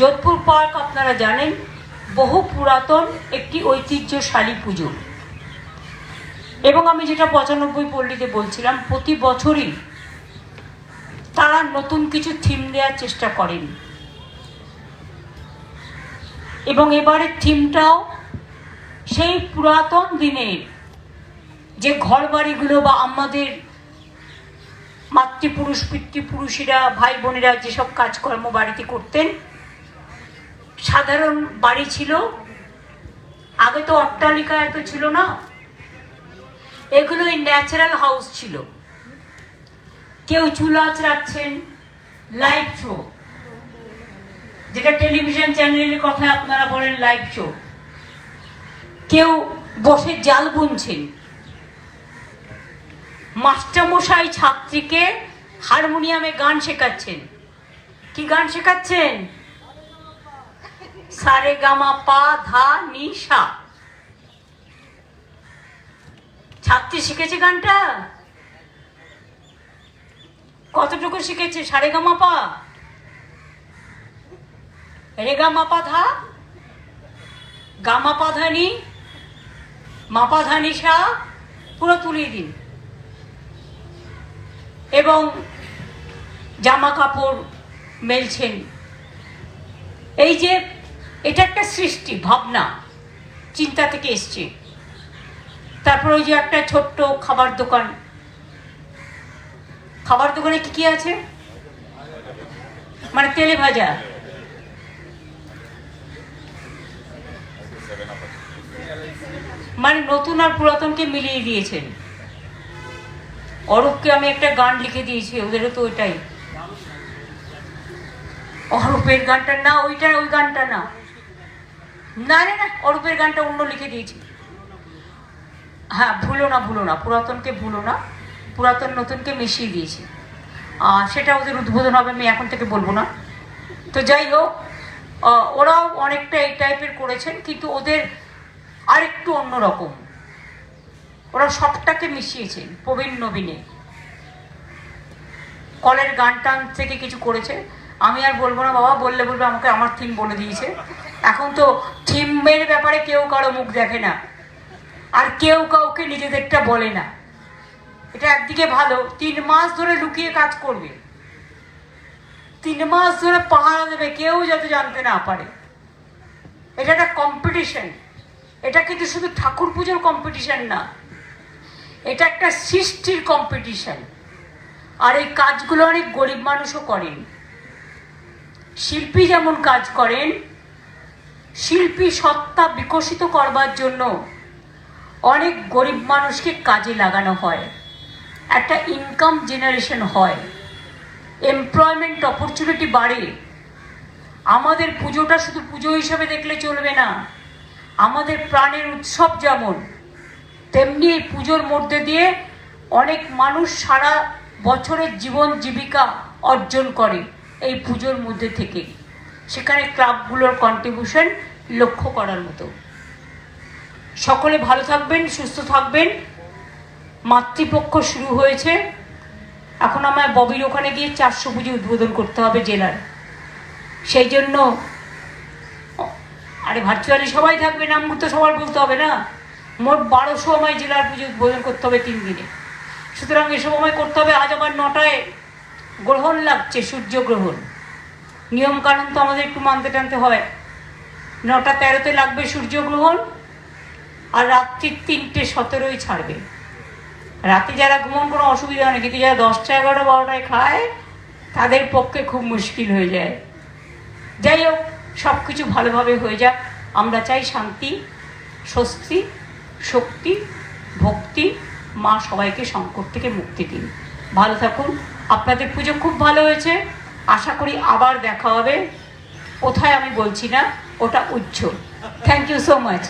Jodhpur park আপনারা জানেন বহু পুরাতন একটি ঐতিহ্যশালী পুজো, এবং আমি যেটা 95 পল্লীতে বলছিলাম, প্রতি বছরই তারা নতুন কিছু থিম দেওয়ার চেষ্টা করেন, এবং এবারের থিমটাও সেই পুরাতন দিনের যে ঘর বাড়িগুলো বা আমাদের মাতৃপুরুষ পিতৃপুরুষেরা ভাই বোনেরা যেসব কাজকর্ম বাড়িতে করতেন, সাধারণ বাড়ি ছিল, আগে তো অট্টালিকা এত ছিল না, এগুলো ন্যাচারাল হাউস ছিল। কেউ চুলা রাখছেন, লাইভ শো, যেটা টেলিভিশন চ্যানেলের কথা আপনারা বলেন লাইভ শো, কেউ বসে জাল বুনছেন, মাস্টারমশাই ছাত্রীকে হারমোনিয়ামে গান শেখাচ্ছেন। কি গান শেখাচ্ছেন? সারে গামা পা ধা নি সা। ছাত্রী শিখেছে গানটা? কতটুকু শিখেছে? সারে গামা পা, রে গামা পা ধা, গামা পা ধা নি, মাপা ধা নি সা, পুরো তুলিয়ে দিন। এবং জামা কাপড় মেলছেন। এই যে এটা একটা সৃষ্টি, ভাবনা, চিন্তা থেকে এসছে। তারপর ওই যে একটা ছোট্ট খাবার দোকান, খাবার দোকানে কি কি আছে? মানে তেলে ভাজা, মানে নতুন আর পুরাতনকে মিলিয়ে দিয়েছেন। অরূপকে আমি একটা গান লিখে দিয়েছি, ওদেরও তো ওইটাই। অরূপের গানটা না, ওইটা ওই গানটা না, না না না, অরূপের গানটা অন্য লিখে দিয়েছি। হ্যাঁ, ভুলো না ভুলো না, পুরাতনকে ভুলো না, পুরাতন নতুনকে মিশিয়ে দিয়েছি। সেটা ওদের উদ্বোধন হবে, আমি এখন থেকে বলবো না। তো যাই হোক, ওরাও অনেকটা এই টাইপের করেছেন, কিন্তু ওদের আরেকটু অন্যরকম। ওরা সবটাকে মিশিয়েছেন প্রবীণ নবীনে। কলের গান টান থেকে কিছু করেছে, আমি আর বলবো না বাবা, বললে বলবে আমাকে আমার থিম বলে দিয়েছে। এখন তো থিমের ব্যাপারে কেউ কারো মুখ দেখে না, আর কেউ কাউকে নিজেদেরটা বলে না। এটা একদিকে ভালো, 3 মাস ধরে লুকিয়ে কাজ করবে, 3 মাস ধরে পাহারা দেবে, কেউ যাতে জানতে না পারে। এটা একটা কম্পিটিশন। এটা কিন্তু শুধু ঠাকুর পুজোর কম্পিটিশন না, এটা একটা সৃষ্টির কম্পিটিশন। আর এই কাজগুলো অনেক গরিব মানুষও করেন। শিল্পী যেমন কাজ করেন, শিল্পী সত্তা বিকশিত করবার জন্য অনেক গরিব মানুষকে কাজে লাগানো হয়, একটা ইনকাম জেনারেশন হয়, এমপ্লয়মেন্ট অপরচুনিটি বাড়ে। আমাদের পুজোটা শুধু পুজো হিসাবে দেখলে চলবে না, আমাদের প্রাণের উৎসব যেমন, তেমনি এই পুজোর মধ্যে দিয়ে অনেক মানুষ সারা বছরের জীবন জীবিকা অর্জন করে এই পুজোর মধ্যে থেকে। সেখানে ক্লাবগুলোর কন্ট্রিবিউশন লক্ষ্য করার মতো। সকলে ভালো থাকবেন, সুস্থ থাকবেন। মাতৃপক্ষ শুরু হয়েছে, এখন আমার ববির ওখানে গিয়ে 400 পুজো উদ্বোধন করতে হবে জেলার। সেই জন্য আরে ভার্চুয়ালি সবাই থাকবে, নামগুলো তো সবার বলতে হবে না। মোট 1200 আমায় জেলার পুজো উদ্বোধন করতে হবে 3 দিনে। সুতরাং এসব আমায় করতে হবে। আজ আবার 9টায় গ্রহণ লাগছে, সূর্যগ্রহণ। নিয়মকানুন তো আমাদের একটু মানতে টানতে হয়। 9টা 13-তে লাগবে সূর্যগ্রহণ, আর রাত্রি 3:17 ছাড়বে। রাতে যারা ঘুমন কোনো অসুবিধা নেই, কিন্তু যারা 10টা 11টা 12টায় খায় তাদের পক্ষে খুব মুশকিল হয়ে যায়। যাই হোক, সব কিছু ভালোভাবে হয়ে যাক। আমরা চাই শান্তি, স্বস্তি, শক্তি, ভক্তি। মা সবাইকে সংকট থেকে মুক্তি দিন। ভালো থাকুন। আপনাদের পুজো খুব ভালো হয়েছে, আশা করি আবার দেখা হবে। কোথায় আমি বলছি না, ওটা উচ্চ। Thank you so much.